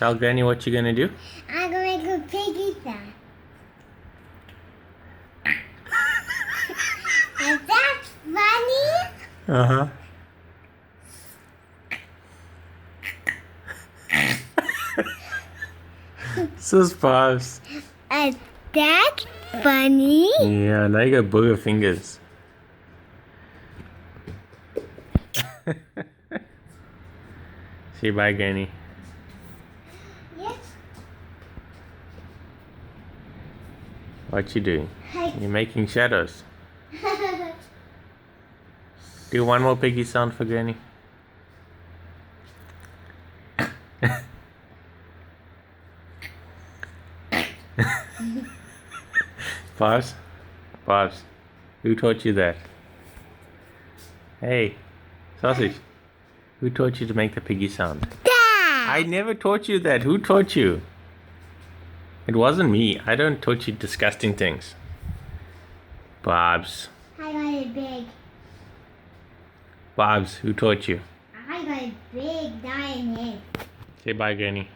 Tell Granny what you're gonna do. I'm gonna make a piggy sound. Is that funny? Uh-huh. Sus Pops. Is that funny? Yeah, now you got booger fingers. Say bye, Granny. Yes. What you doing? Hi. You're making shadows. Do one more piggy sound for Granny. Pops? Pops, who taught you that? Hey, Sausage, who taught you to make the piggy sound? Dad. I never taught you that. Who taught you? It wasn't me. I don't teach you disgusting things. Bobs. I got it big. Bobs, who taught you? I got a big giant head. Say bye, Granny.